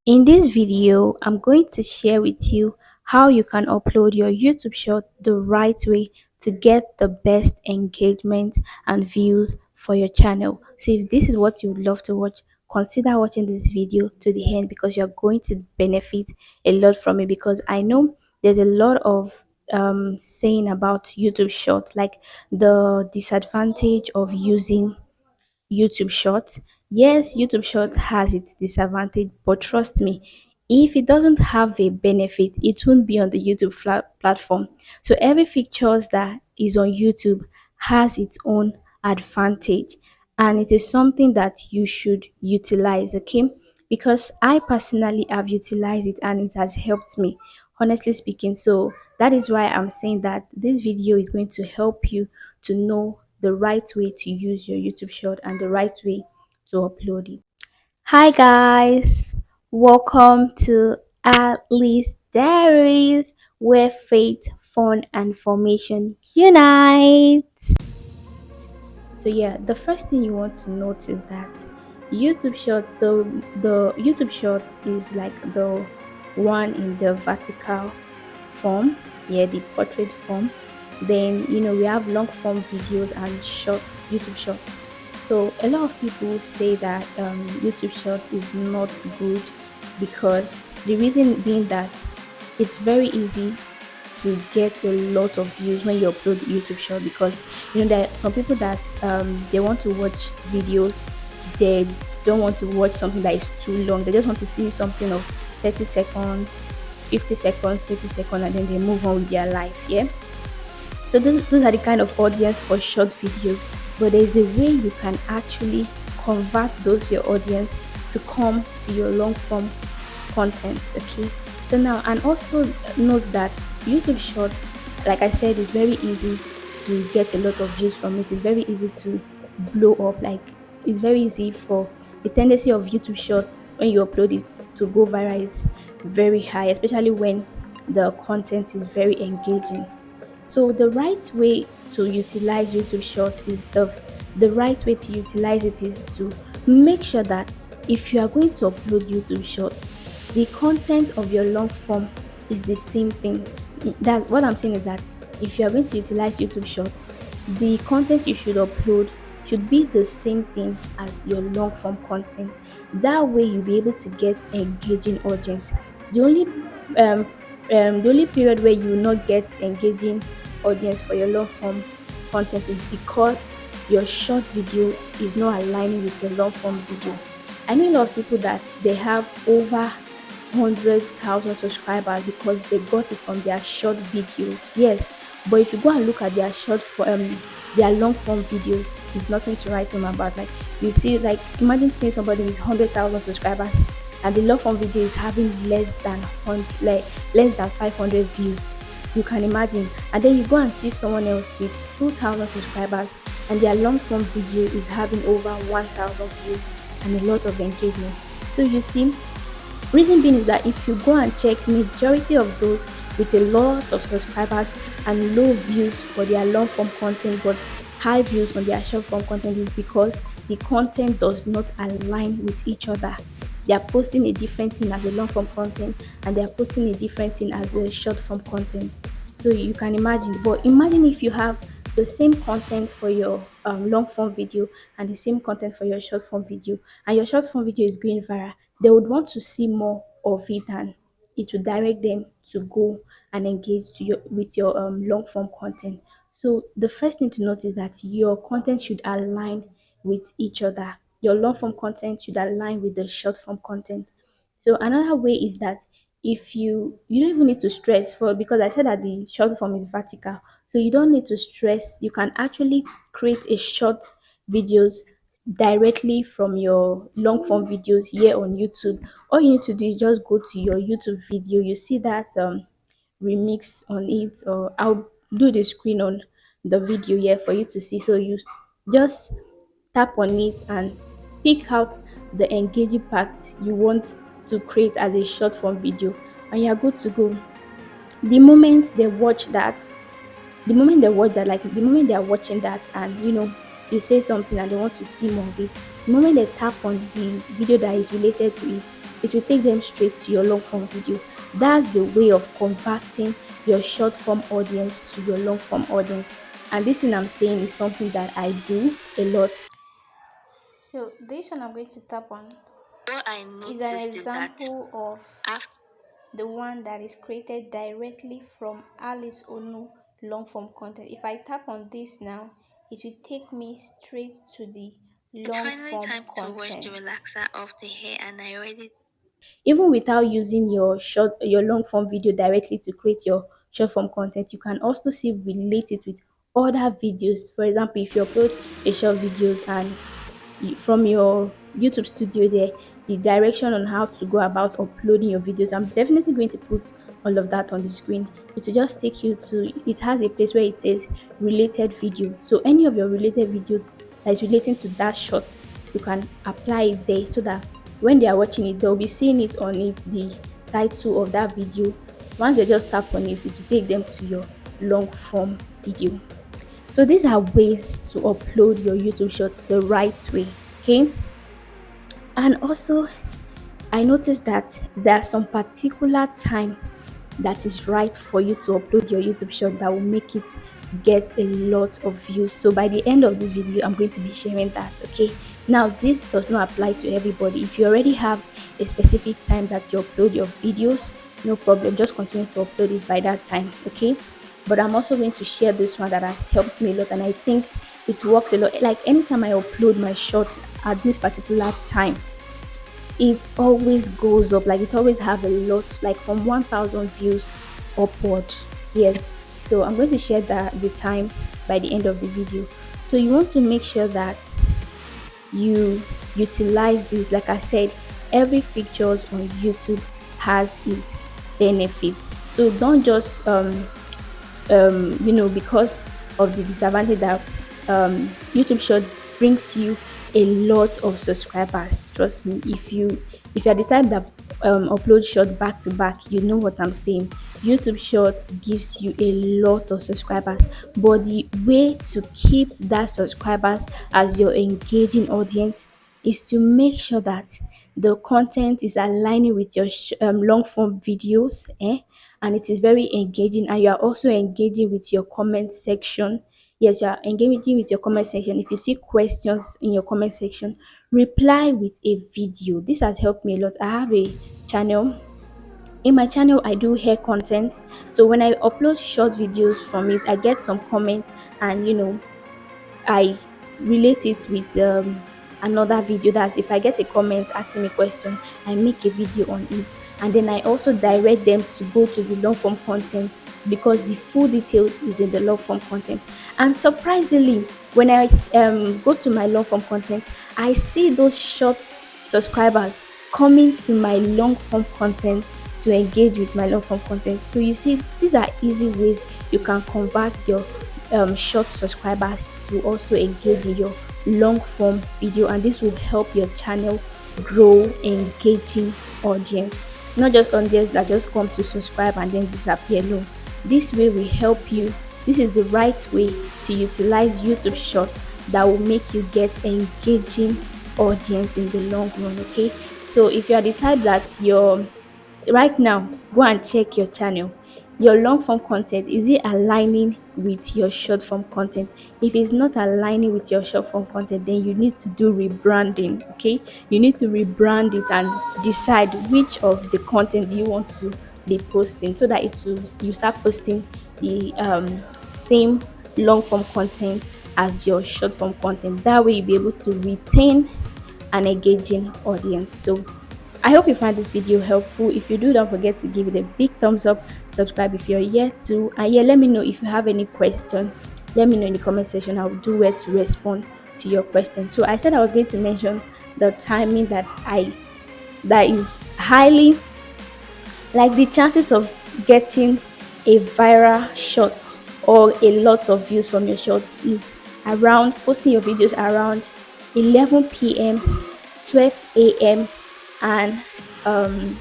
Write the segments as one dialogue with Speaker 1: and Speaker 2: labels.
Speaker 1: In this video, I'm going to share with you how you can upload your YouTube short the right way to get the best engagement and views for your channel. So if this is what you would love to watch, consider watching this video to the end because you're going to benefit a lot from it, because I know there's a lot of saying about YouTube shorts, like the disadvantage of using YouTube Short. Yes, YouTube Short has its disadvantage, but trust me, if it doesn't have a benefit, it won't be on the YouTube platform. So every features that is on YouTube has its own advantage, and it is something that you should utilize, okay? Because I personally have utilized it and it has helped me, honestly speaking. So that is why I'm saying that this video is going to help you to know the right way to use your YouTube short and the right way to upload it. Hi guys, welcome to Alice Diaries, where faith, fun, and formation unite. So yeah, the first thing you want to note is that YouTube short, the YouTube short is like the one in the vertical form, yeah, the portrait form. Then we have long form videos and short YouTube short. So a lot of people say that YouTube short is not good, because the reason being that it's very easy to get a lot of views when you upload YouTube short, because there are some people that they want to watch videos, they don't want to watch something that is too long, they just want to see something of 30 seconds, 50 seconds, 30 seconds, and then they move on with their life, yeah. So those are the kind of audience for short videos, but there's a way you can actually convert those your audience to come to your long form content, okay? So now, and also note that YouTube short, like I said, is very easy to get a lot of views from it. It's very easy to blow up. Like, it's very easy for the tendency of YouTube short when you upload it to go viral is very high, especially when the content is very engaging. So the right way to utilize YouTube Short is the right way to utilize it is to make sure that if you are going to upload YouTube Short, the content of your long form is the same thing. That what I'm saying is that if you are going to utilize YouTube Short, the content you should upload should be the same thing as your long form content. That way you'll be able to get engaging audience. The only um, the only period where you will not get engaging audience for your long form content is because your short video is not aligning with your long form video. I know a lot of people that they have over 100,000 subscribers because they got it from their short videos. Yes, but if you go and look at their their long form videos, it's nothing to write home about. Like, you see, like, imagine seeing somebody with 100,000 subscribers and the long form video is having less than 100, like less than 500 views. You can imagine. And then you go and see someone else with 2,000 subscribers and their long form video is having over 1,000 views and a lot of engagement. So you see, reason being is that if you go and check, majority of those with a lot of subscribers and low views for their long form content but high views on their short form content is because the content does not align with each other. They are posting a different thing as a long form content and they are posting a different thing as a short form content. So you can imagine. But imagine if you have the same content for your long form video and the same content for your short form video, and your short form video is going viral, they would want to see more of it, and it will direct them to go and engage with your long form content. So the first thing to note is that your content should align with each other. Your long form content should align with the short form content. So another way is that if you don't even need to stress for, because I said that the short form is vertical, so you don't need to stress. You can actually create a short videos directly from your long form videos here on YouTube. All you need to do is just go to your YouTube video. You see that remix on it, or I'll do the screen on the video here for you to see. So you just tap on it and pick out the engaging parts you want to create as a short form video, and you're good to go. The moment they watch that, like the moment they are watching that, and you say something and they want to see more of it, the moment they tap on the video that is related to it, it will take them straight to your long form video. That's the way of converting your short form audience to your long form audience. And this thing I'm saying is something that I do a lot. So this one I'm going to tap on
Speaker 2: What I
Speaker 1: is an
Speaker 2: noticed is that
Speaker 1: example of
Speaker 2: after
Speaker 1: the one that is created directly from Alice Onu long form content. If I tap on this now, it will take me straight to the
Speaker 2: it's
Speaker 1: long
Speaker 2: finally
Speaker 1: form
Speaker 2: time to wash the
Speaker 1: content.
Speaker 2: relaxer off the hair, and I already
Speaker 1: Even without using your long form video directly to create your short form content, you can also still relate it with other videos. For example, if you upload a short videos and from your YouTube studio there, the direction on how to go about uploading your videos. I'm definitely going to put all of that on the screen. It will just take you to, it has a place where it says related video. So any of your related video that is relating to that shot, you can apply it there so that when they are watching it, they'll be seeing it on it, the title of that video. Once they just tap on it, it will take them to your long form video. So these are ways to upload your YouTube shorts the right way. Okay. And also, I noticed that there's some particular time that is right for you to upload your YouTube short that will make it get a lot of views. So by the end of this video, I'm going to be sharing that. Okay. Now, this does not apply to everybody. If you already have a specific time that you upload your videos, no problem. Just continue to upload it by that time. Okay. But I'm also going to share this one that has helped me a lot, and I think it works a lot. Like anytime I upload my shorts at this particular time, it always goes up, like it always have a lot, like from 1,000 views upward. Yes, so I'm going to share the time by the end of the video. So you want to make sure that you utilize this. Like I said, every features on YouTube has its benefit. So don't just because of the disadvantage that YouTube Short brings you a lot of subscribers. Trust me, if you're the type that upload short back to back, you know what I'm saying. YouTube Short gives you a lot of subscribers, but the way to keep that subscribers as your engaging audience is to make sure that the content is aligning with your long form videos, and it is very engaging, and you are also engaging with your comment section. Yes, you are engaging with your comment section. If you see questions in your comment section, reply with a video. This has helped me a lot. I have a channel. In my channel, I do hair content. So when I upload short videos from it, I get some comments, and I relate it with another video. That's if I get a comment asking me question, I make a video on it, and then I also direct them to go to the long form content because the full details is in the long form content. And surprisingly, when I go to my long form content, I see those short subscribers coming to my long form content to engage with my long form content. So you see, these are easy ways you can convert your short subscribers to also engage in your long form video, and this will help your channel grow engaging audience, not just audience that just come to subscribe and then disappear. No, this way will help you. This is the right way to utilize YouTube shorts that will make you get engaging audience in the long run. Okay, so if you are the type that you're right now, go and check your channel. Your long form content, is it aligning with your short form content? If it's not aligning with your short form content, then you need to do rebranding. Okay, you need to rebrand it and decide which of the content you want to be posting, so that it will, you start posting the same long form content as your short form content. That way you'll be able to retain an engaging audience. So I hope you find this video helpful. If you do, don't forget to give it a big thumbs up, subscribe if you're yet to, and yeah, let me know if you have any question. Let me know in the comment section. I'll do well to respond to your question. So I said I was going to mention the timing that is highly, like the chances of getting a viral shot or a lot of views from your shots is around posting your videos around 11 p.m., 12 a.m., and um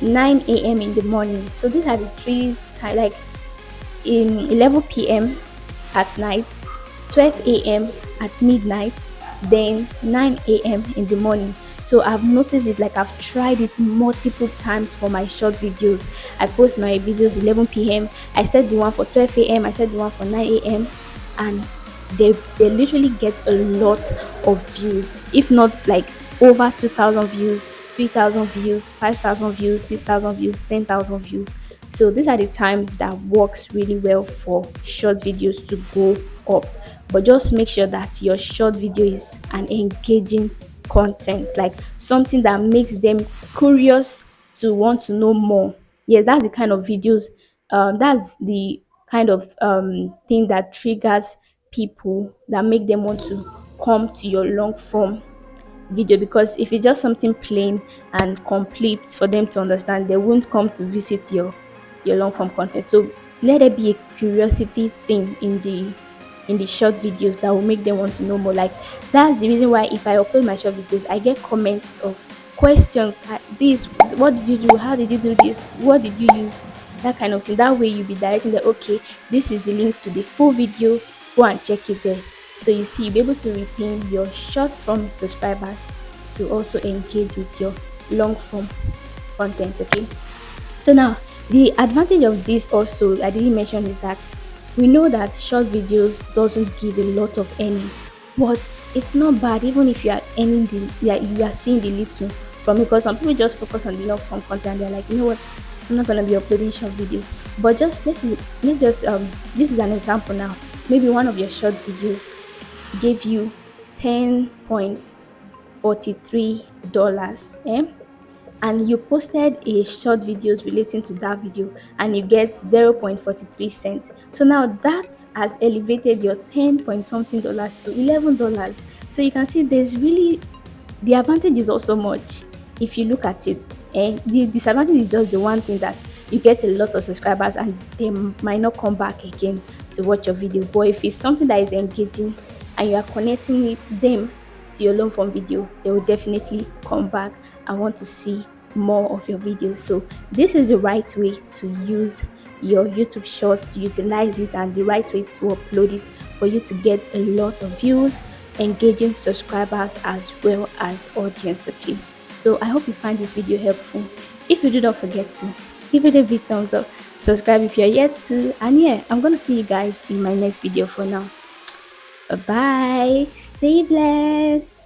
Speaker 1: 9 a.m. in the morning. So these are the three like in 11 p.m. at night, 12 a.m. at midnight, then 9 a.m. in the morning. So I've noticed it, like I've tried it multiple times for my short videos. I post my videos 11 p.m. I set the one for 12 a.m. I set the one for 9 a.m. and they literally get a lot of views, if not like over 2,000 views, 3,000 views, 5,000 views, 6,000 views, 10,000 views. So these are the times that works really well for short videos to go up. But just make sure that your short video is an engaging content, like something that makes them curious to want to know more. Yes, that's the kind of videos, that's the kind of thing that triggers people, that make them want to come to your long form video. Because if it's just something plain and complete for them to understand, they won't come to visit your long form content. So let there be a curiosity thing in the short videos that will make them want to know more. Like that's the reason why if I upload my short videos, I get comments of questions like this: what did you do, how did you do this, what did you use, that kind of thing. That way you'll be directing that, okay, this is the link to the full video, go and check it there. So you see, you'll be able to retain your short form subscribers to also engage with your long form content. Okay, so now the advantage of this also I didn't mention is that we know that short videos doesn't give a lot of earning, but it's not bad even if you are earning the, yeah, you are seeing the little from it. Because some people just focus on the long form content. They're like, you know what, I'm not gonna be uploading short videos. But just let's just this is an example now. Maybe one of your short videos gave you $10.43, and you posted a short videos relating to that video and you get 0.43 cents. So now that has elevated your 10 point something dollars to $11. So you can see there's really, the advantage is also much if you look at it. And the disadvantage is just the one thing that you get a lot of subscribers and they might not come back again to watch your video. But if it's something that is engaging and you are connecting them to your long form video, they will definitely come back and want to see more of your videos. So this is the right way to use your YouTube shorts, utilize it, and the right way to upload it for you to get a lot of views, engaging subscribers, as well as audience. Okay, so I hope you find this video helpful. If you do, not forget to give it a big thumbs up, subscribe if you're yet to, and yeah, I'm gonna see you guys in my next video. For now, bye bye, stay blessed.